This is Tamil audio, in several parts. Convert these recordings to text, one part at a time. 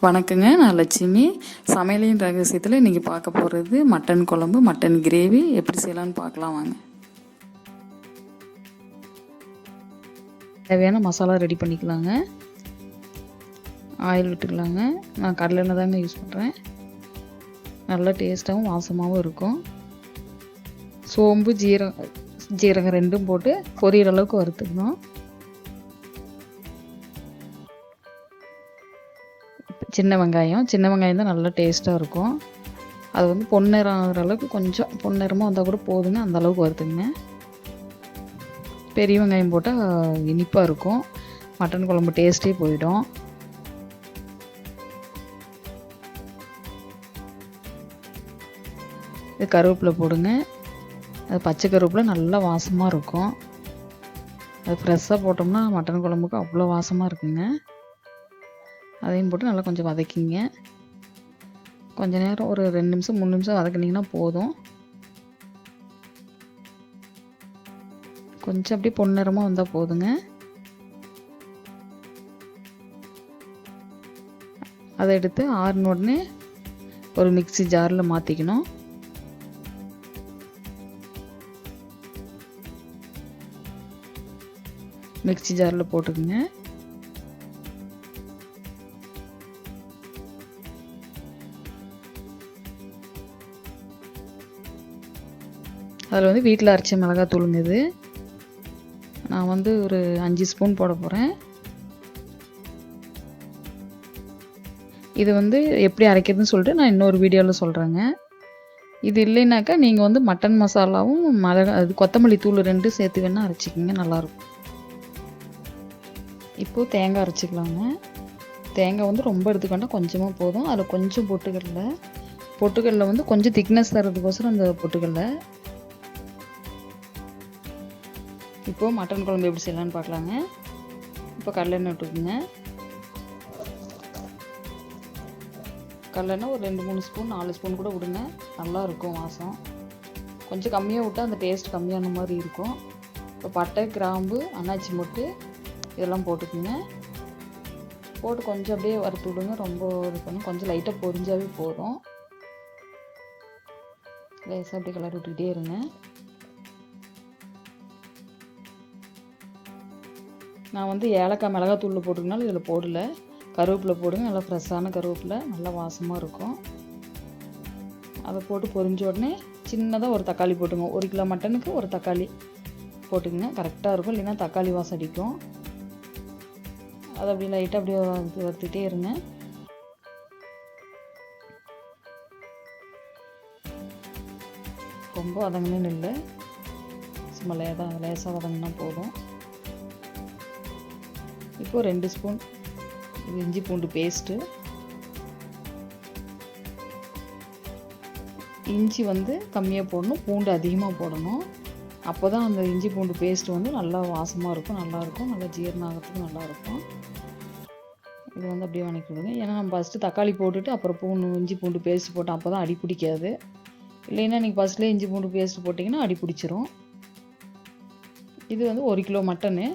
வணக்கங்க, நான் லட்சுமி. சமையலின் ரகசியத்தில் இன்றைக்கி பார்க்க போகிறது மட்டன் குழம்பு, மட்டன் கிரேவி எப்படி செய்யலான்னு பார்க்கலாம் வாங்க. தேவையான மசாலா ரெடி பண்ணிக்கலாங்க. ஆயில் விட்டுக்கலாங்க. நான் கடலெண்ணெய் தாங்க யூஸ் பண்ணுறேன். நல்லா டேஸ்ட்டாகவும் வாசமாகவும் இருக்கும். சோம்பு ஜீரகம் ரெண்டும் போட்டு பொரியிற அளவுக்கு வறுத்துக்கணும். சின்ன வெங்காயம் தான் நல்லா டேஸ்ட்டாக இருக்கும். அது வந்து பொன்னிறம் ஆகிற அளவுக்கு கொஞ்சம் பொன்னிறமாக வந்தால் கூட போதுங்க, அந்த அளவுக்கு வறுத்துங்க. பெரிய வெங்காயம் போட்டால் இனிப்பாக இருக்கும், மட்டன் குழம்பு டேஸ்ட்டே போயிடும். இது கருவேப்பிலை போடுங்க. அது பச்சை கருவேப்பிலை நல்லா வாசமாக இருக்கும். அது ஃப்ரெஷ்ஷாக போட்டோம்னா மட்டன் குழம்புக்கு அவ்வளோ வாசமாக இருக்குங்க. அதையும் போட்டு நல்லா கொஞ்சம் வதக்கிங்க. கொஞ்சம் நேரம் ஒரு 2 நிமிஷம் 3 நிமிஷம் வதக்கினீங்கன்னா போதும். கொஞ்சம் அப்படியே பொன்னிறமாக வந்தால் போதுங்க. அதை எடுத்து ஆறின உடனே ஒரு மிக்ஸி ஜாரில் மாற்றிக்கணும். மிக்ஸி ஜாரில் போட்டுக்குங்க. அதில் வந்து வீட்டில் அரைச்ச மிளகாத்தூளுங்க. இது நான் வந்து ஒரு 5 ஸ்பூன் போட போகிறேன். இது வந்து எப்படி அரைக்கிறதுன்னு சொல்லிட்டு நான் இன்னொரு வீடியோவில் சொல்கிறேங்க. இது இல்லைனாக்கா நீங்கள் வந்து மட்டன் மசாலாவும் அது கொத்தமல்லி தூள் 2 சேர்த்து வேணால் அரைச்சிக்கிங்க, நல்லாயிருக்கும். இப்போது தேங்காய் அரைச்சிக்கலாங்க. தேங்காய் வந்து ரொம்ப எடுத்துக்கொண்டா கொஞ்சமாக போதும். அதில் கொஞ்சம் பொட்டுக்கடலை வந்து கொஞ்சம் திக்னஸ் தரதுக்கோசரம் அந்த பொட்டுக்கடலை. இப்போது மட்டன் குழம்பு எப்படி செய்யலான்னு பார்க்கலாங்க. இப்போ கடலெண்ணெய் விட்டுக்குங்க. கடலெண்ணெய் ஒரு 2-3 ஸ்பூன் 4 ஸ்பூன் கூட விடுங்க, நல்லாயிருக்கும் வாசம். கொஞ்சம் கம்மியாக விட்டால் அந்த டேஸ்ட் கம்மியான மாதிரி இருக்கும். இப்போ பட்டை, கிராம்பு, அன்னாச்சி மொட்டு இதெல்லாம் போட்டுக்குங்க. போட்டு கொஞ்சம் அப்படியே வறுத்து விடுங்க. ரொம்ப இது பண்ணி கொஞ்சம் லைட்டாக பொரிஞ்சாவே போதும். லேசாக அப்படியே கிளறி விட்டுக்கிட்டே இருங்க. நான் வந்து ஏலக்காய் மிளகாத்தூளில் போட்டுருக்கனால இதில் போடல. கருவேப்பிலை போடுங்க, நல்லா ஃப்ரெஷ்ஷான கருவேப்பிலை, நல்லா வாசமாக இருக்கும். அதை போட்டு பொரிஞ்ச உடனே சின்னதாக ஒரு தக்காளி போட்டுங்க. 1 கிலோ மட்டனுக்கு ஒரு தக்காளி போட்டுக்குங்க, கரெக்டாக இருக்கும். இல்லைன்னா தக்காளி வாசம் அடிக்கும். அதை அப்படி லைட்டாக அப்படியே வறுத்துக்கிட்டே இருங்க. ரொம்ப வதங்கணும்னு இல்லை, சும்மா லேசாக வதங்கினா போதும். இப்போ 2 ஸ்பூன் இஞ்சி பூண்டு பேஸ்ட்டு. இஞ்சி வந்து கம்மியாக போடணும், பூண்டு அதிகமாக போடணும். அப்போ தான் அந்த இஞ்சி பூண்டு பேஸ்ட் வந்து நல்லா வாசமாக இருக்கும், நல்லாயிருக்கும், நல்லா ஜீரணம் ஆகிறதுக்கு நல்லாயிருக்கும். இது வந்து அப்படியே வதக்கி விடுங்க. ஏன்னா நம்ம ஃபஸ்ட்டு தக்காளி போட்டுட்டு அப்புறம் இஞ்சி பூண்டு பேஸ்ட் போட்டோம், அப்போ தான் அடி பிடிக்காது. இல்லைன்னா நீங்கள் ஃபஸ்ட்லேயே இஞ்சி பூண்டு பேஸ்ட் போட்டிங்கன்னா அடி பிடிச்சிரும். இது வந்து 1 கிலோ மட்டனு.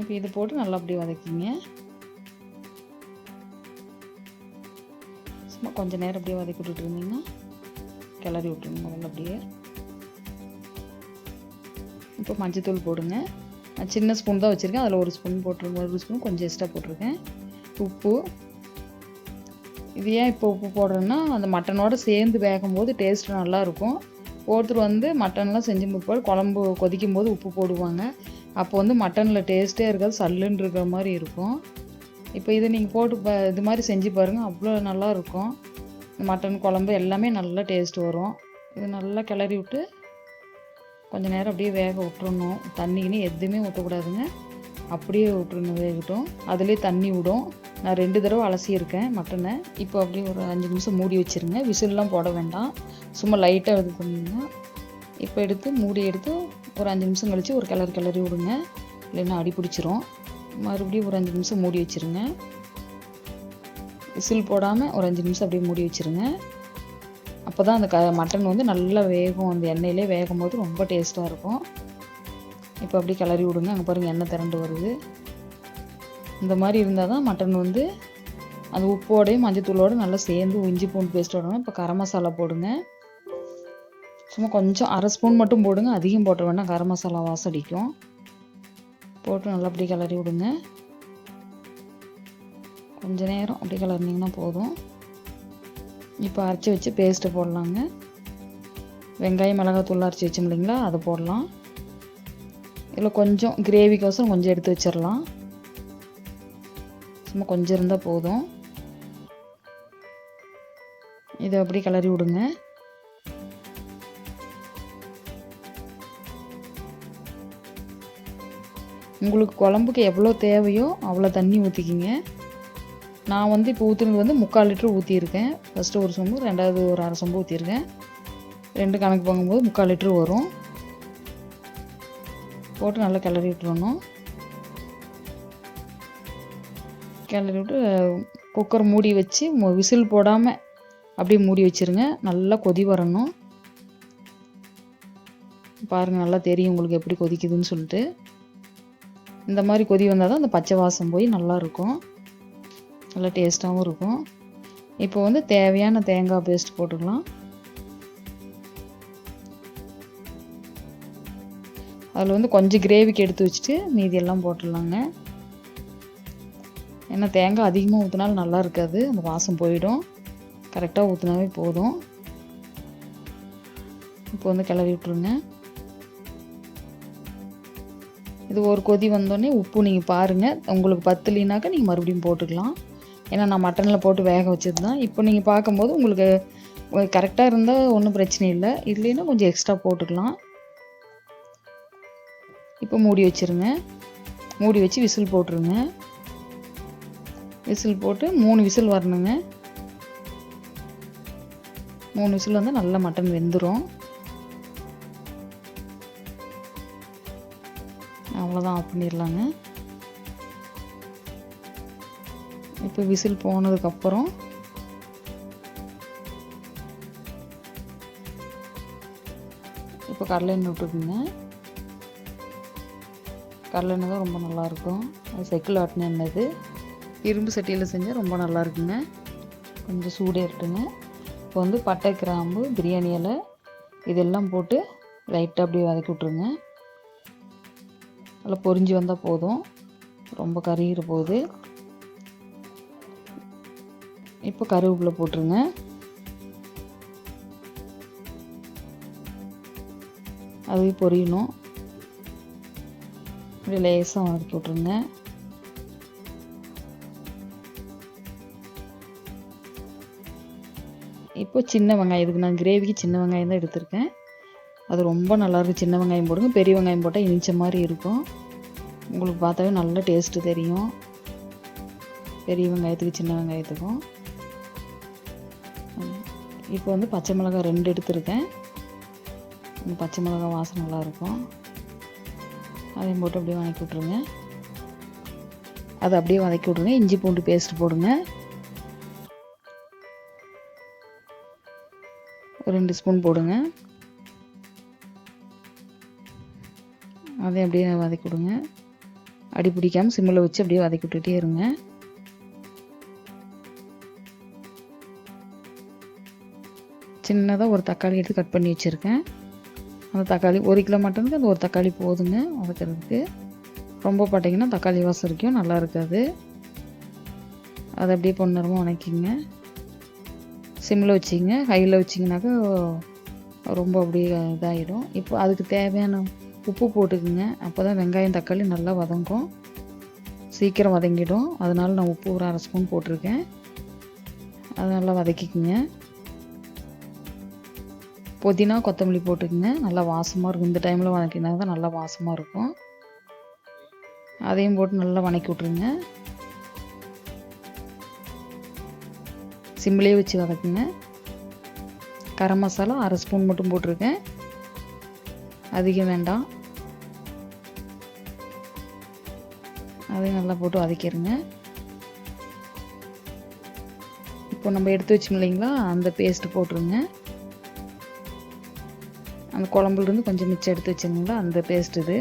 இப்போ இது போட்டு நல்லா அப்படியே வதக்கிங்க. சும்மா கொஞ்சம் நேரம் அப்படியே வதக்கி விட்டுட்டு இருந்தீங்கன்னா கிளறி விட்டுருங்க முதல்ல அப்படியே. இப்போ மஞ்சத்தூள் போடுங்க. நான் சின்ன ஸ்பூன் தான் வச்சுருக்கேன், அதில் 1 ஸ்பூன் போட்டுருங்க. 1 ஸ்பூன் கொஞ்சம் எக்ஸ்ட்ரா போட்டிருக்கேன். உப்பு. இது ஏன் இப்போ உப்பு போடுறேன்னா அந்த மட்டனோடு சேர்ந்து வேகும்போது டேஸ்ட் நல்லாயிருக்கும். ஒருத்தர் வந்து மட்டன்லாம் செஞ்சு முற்பாடு குழம்பு கொதிக்கும் போது உப்பு போடுவாங்க. அப்போ வந்து மட்டனில் டேஸ்ட்டே இருக்காது, சல்லுன்னு இருக்கிற மாதிரி இருக்கும். இப்போ இதை நீங்கள் போட்டு இது மாதிரி செஞ்சு பாருங்கள், அவ்வளோ நல்லாயிருக்கும். மட்டன் குழம்பு எல்லாமே நல்லா டேஸ்ட் வரும். இது நல்லா கிளறி விட்டு கொஞ்சம் நேரம் அப்படியே வேக விட்டுறணும். தண்ணின்னு எதுவுமே ஊற்றக்கூடாதுங்க, அப்படியே விட்டுருணும், வேகட்டும். அதுலேயே தண்ணி விடும். நான் 2 தடவை அலசியிருக்கேன் மட்டனை. இப்போ அப்படியே ஒரு 5 நிமிஷம் மூடி வச்சுருங்க. விசில்லாம் போட வேண்டாம், சும்மா லைட்டாக இது பண்ணிங்கன்னா. இப்போ எடுத்து மூடி எடுத்து ஒரு 5 நிமிஷம் கழித்து ஒரு கிளறி விடுங்க, இல்லைன்னா அடி பிடிச்சிரும். மறுபடியும் ஒரு 5 நிமிஷம் மூடி வச்சுருங்க. விசில் போடாமல் ஒரு 5 நிமிஷம் அப்படியே மூடி வச்சுருங்க. அப்போ தான் அந்த மட்டன் வந்து நல்லா வேகும். அந்த எண்ணெயிலே வேகும் போது ரொம்ப டேஸ்ட்டாக இருக்கும். இப்போ அப்படியே கிளறி விடுங்க. அங்கே பாருங்கள் எண்ணெய் திரண்டு வருது. இந்த மாதிரி இருந்தால் தான் மட்டன் வந்து அந்த உப்போடையும் மஞ்சத்தூளோடு நல்லா சேர்ந்து இஞ்சி பூண்டு பேஸ்ட்டோட. இப்போ கரம் மசாலா போடுங்க. சும்மா கொஞ்சம் அரை ஸ்பூன் மட்டும் போடுங்க, அதிகம் போட்ட வேண்டாம், கரம் மசாலா வாசம் அடிக்கும். போட்டு நல்லா அப்படி கிளறி விடுங்க. கொஞ்ச நேரம் அப்படி கிளறினீங்கன்னா போதும். இப்போ அரைச்சி வச்சு பேஸ்ட்டு போடலாங்க. வெங்காயம் மிளகாத்தூள் அரைச்சி வச்சோம் இல்லைங்களா, அதை போடலாம். இதில் கொஞ்சம் கிரேவிக்கோசரம் கொஞ்சம் எடுத்து வச்சிடலாம். சும்மா கொஞ்சம் இருந்தால் போதும். இதை அப்படி கிளறி விடுங்க. உங்களுக்கு குழம்புக்கு எவ்வளோ தேவையோ அவ்வளோ தண்ணி ஊற்றிக்கிங்க. நான் வந்து இப்போ ஊற்றுனது வந்து 3/4 லிட்டர் ஊற்றியிருக்கேன். ஃபஸ்ட்டு ஒரு சொம்பு, ரெண்டாவது ஒரு அரை சொம்பு ஊற்றிருக்கேன். 2 கணக்கு போகும்போது 3/4 லிட்டர் வரும். போட்டு நல்லா கிளறி விட்டுறணும். கிளறி விட்டு குக்கர் மூடி வச்சு விசில் போடாமல் அப்படியே மூடி வச்சுருங்க. நல்லா கொதி வரணும். பாருங்கள், நல்லா தெரியும் உங்களுக்கு எப்படி கொதிக்குதுன்னு சொல்லிட்டு. இந்த மாதிரி கொதி வந்தால் தான் அந்த பச்சை வாசம் போய் நல்லாயிருக்கும், நல்லா டேஸ்ட்டாகவும் இருக்கும். இப்போ வந்து தேவையான தேங்காய் பேஸ்ட் போட்டுக்கலாம். அதில் வந்து கொஞ்சம் கிரேவிக்கு எடுத்து வச்சுட்டு மீதி எல்லாம் போட்டுடலாங்க. ஏன்னா தேங்காய் அதிகமாக ஊற்றினாலும் நல்லா இருக்காது, அந்த வாசம் போயிடும். கரெக்டாக ஊற்றினாவே போதும். இப்போ வந்து கிளறி விட்டுருங்க. இது ஒரு கொதி வந்தோடனே உப்பு நீங்கள் பாருங்கள், உங்களுக்கு பத்தலினாக்கா நீங்கள் மறுபடியும் போட்டுக்கலாம். ஏன்னா நான் மட்டனில் போட்டு வேக வச்சது தான். இப்போ நீங்கள் பார்க்கும்போது உங்களுக்கு கரெக்டாக இருந்தால் ஒன்றும் பிரச்சனை இல்லை, இல்லைன்னா கொஞ்சம் எக்ஸ்ட்ரா போட்டுக்கலாம். இப்போ மூடி வச்சுருங்க. மூடி வச்சு விசில் போட்டுருங்க. விசில் போட்டு 3 விசில் வரணுங்க. 3 விசில் வந்தால் நல்லா மட்டன் வெந்துடும். அவ்வளோதான், ஆஃப் பண்ணிடலாங்க. இப்போ விசில் போனதுக்கப்புறம் இப்போ கடலை எண்ணெய் விட்டுக்குங்க. கடலை எண்ணெய் தான் ரொம்ப நல்லாயிருக்கும். அது செக்கில் ஆட்டின எண்ணெய். இது இரும்பு சட்டியில் செஞ்சால் ரொம்ப நல்லா இருக்குங்க. கொஞ்சம் சூடு ஏறட்டுங்க. இப்போ வந்து பட்டை, கிராம்பு, பிரியாணி இலை இதெல்லாம் போட்டு லைட்டாக அப்படியே வதக்கி விட்ருங்க. நல்லா பொரிஞ்சு வந்தால் போதும், ரொம்ப கருகிற போகுது. இப்போ கருவேப்பிலை போட்டுருங்க. அதுவே பொரியணும். இப்படி லேசாக வதக்கி விட்ருங்க. இப்போ சின்ன வெங்காயம், இதுக்கு நான் கிரேவிக்கு சின்ன வெங்காயம் தான் எடுத்திருக்கேன். அது ரொம்ப நல்லாயிருக்கும். சின்ன வெங்காயம் போடுங்க. பெரிய வெங்காயம் போட்டால் இனிச்ச மாதிரி இருக்கும். உங்களுக்கு பார்த்தாவே நல்ல டேஸ்ட்டு தெரியும், பெரிய வெங்காயத்துக்கு சின்ன வெங்காயத்துக்கும். இப்போ வந்து பச்சை மிளகாய் 2 எடுத்துருக்கேன். இந்த பச்சை மிளகாய் வாசம் நல்லாயிருக்கும். அதையும் போட்டு அப்படியே வதக்கி விட்ருங்க. அதை அப்படியே வதக்கி விட்ருங்க. இஞ்சி பூண்டு பேஸ்ட் போடுங்க. 2 ஸ்பூன் போடுங்க. அதை அப்படியே வதக்கி விடுங்க. அடி பிடிக்காமல் சிம்மில் வச்சு அப்படியே வதக்கி விட்டுட்டே இருங்க. சின்னதாக ஒரு தக்காளி எடுத்து கட் பண்ணி வச்சுருக்கேன். அந்த தக்காளி 1 கிலோ மட்டனுக்கு அந்த ஒரு தக்காளி போதுங்க வதக்கிறதுக்கு. ரொம்ப போட்டிங்கன்னா தக்காளி வாசம் இருக்கும், நல்லா இருக்காது. அதை அப்படியே பொன்னிறமாக வதக்கிங்க. சிம்மில் வச்சிங்க. ஹையில் வச்சிங்கனாக்கா ரொம்ப அப்படியே இதாகிடும். இப்போ அதுக்கு தேவையான உப்பு போட்டுக்குங்க. அப்போ தான் வெங்காயம் தக்காளி நல்லா வதங்கும், சீக்கிரம் வதங்கிடும். அதனால் நான் உப்பு ஒரு அரை ஸ்பூன் போட்டிருக்கேன். அதை நல்லா வதக்கிக்குங்க. புதினா கொத்தமல்லி போட்டுக்குங்க. நல்லா வாசமாக இருக்கும். இந்த டைமில் வதக்கினா தான் நல்லா வாசமாக இருக்கும். அதையும் போட்டு நல்லா வதக்கி விட்ருங்க. சிம்மிலே வச்சு வதக்குங்க. கரம் மசாலா அரை ஸ்பூன் மட்டும் போட்டிருக்கேன், அதிகம் வேண்டாம். அதையும் நல்லா போட்டு வதக்கிடுங்க. இப்போ நம்ம எடுத்து வச்சோம் இல்லைங்களா, அந்த பேஸ்ட்டு போட்டுருங்க. அந்த குழம்புலேருந்து கொஞ்சம் மிச்சம் எடுத்து வச்சுங்களா, அந்த பேஸ்ட் இது.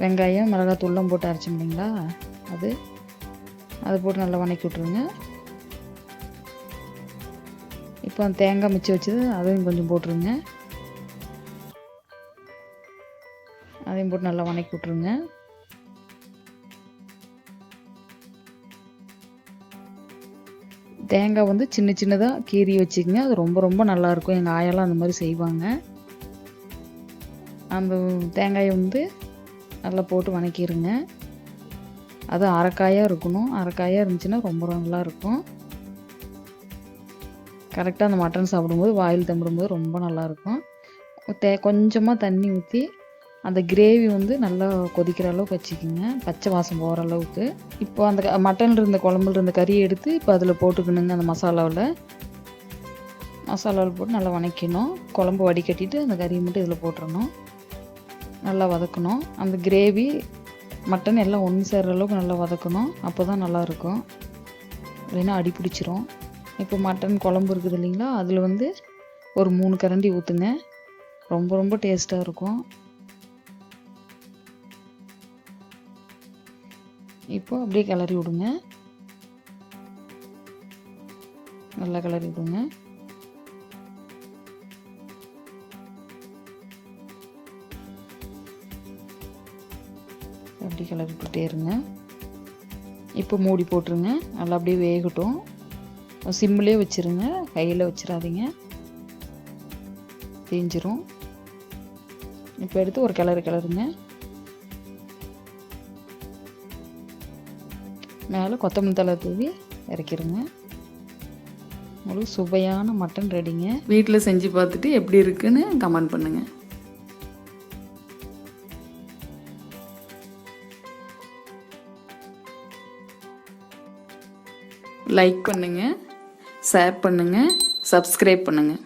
வெங்காயம் மிளகாத்தூள்லாம் போட்டு அரைச்சோம் இல்லைங்களா, அதை போட்டு நல்லா வதக்கி விட்ருங்க. இப்போ அந்த தேங்காய் மிச்சம் வச்சது அதையும் கொஞ்சம் போட்டுருங்க. அதையும் போட்டு நல்லா வதக்கி விட்ருங்க. தேங்காய் வந்து சின்ன சின்னதாக கீறி வச்சுக்கோங்க. அது ரொம்ப ரொம்ப நல்லாயிருக்கும். எங்கள் ஆயெல்லாம் அந்த மாதிரி செய்வாங்க. அந்த தேங்காயை வந்து நல்லா போட்டு வதக்கிடுங்க. அது அரைக்காயாக இருக்கணும். அரைக்காயாக இருந்துச்சுன்னா ரொம்ப நல்லாயிருக்கும். கரெக்டாக அந்த மட்டன் சாப்பிடும்போது வாயில் தம்பிடும்போது ரொம்ப நல்லாயிருக்கும். கொஞ்சமாக தண்ணி ஊற்றி அந்த கிரேவி வந்து நல்லா கொதிக்கிற அளவுக்கு வச்சுக்கோங்க. பச்சை வாசம் போகிற அளவுக்கு. இப்போ அந்த மட்டனில் இருந்த குழம்புல இருந்த கறியை எடுத்து இப்போ அதில் போட்டுக்கணுங்க. அந்த மசாலாவில் போட்டு நல்லா வதக்கணும். குழம்பு வடிகட்டிட்டு அந்த கறியை மட்டும் இதில் போட்டுறணும். நல்லா வதக்கணும். அந்த கிரேவி மட்டன் எல்லாம் ஒன்று சேர்கிற அளவுக்கு நல்லா வதக்கணும். அப்போ தான் நல்லாயிருக்கும். இல்லைன்னா அடி பிடிச்சிரும். இப்போ மட்டன் குழம்பு இருக்குது இல்லைங்களா, அதில் வந்து ஒரு 3 கரண்டி ஊற்றுங்க. ரொம்ப ரொம்ப டேஸ்ட்டாக இருக்கும். இப்போ அப்படியே கிளறி விடுங்க. நல்லா கிளறி விடுங்க. அப்படி கிளறி விட்டுட்டே இருங்க. இப்போ மூடி போட்டுருங்க. நல்லா அப்படியே வேகட்டும். சிம்மிலே வச்சுருங்க, கையில் வச்சிடாதீங்க, தேஞ்சிரும். இப்போ எடுத்து ஒரு கிளறுங்க. மேலே கொத்தமல்லி தழை தூவி இறக்கிடுங்க. உங்களுக்கு சுவையான மட்டன் ரெடிங்க. வீட்டில் செஞ்சு பார்த்துட்டு எப்படி இருக்குன்னு கமெண்ட் பண்ணுங்கள். லைக் பண்ணுங்கள், ஷேர் பண்ணுங்கள், சப்ஸ்கிரைப் பண்ணுங்கள்.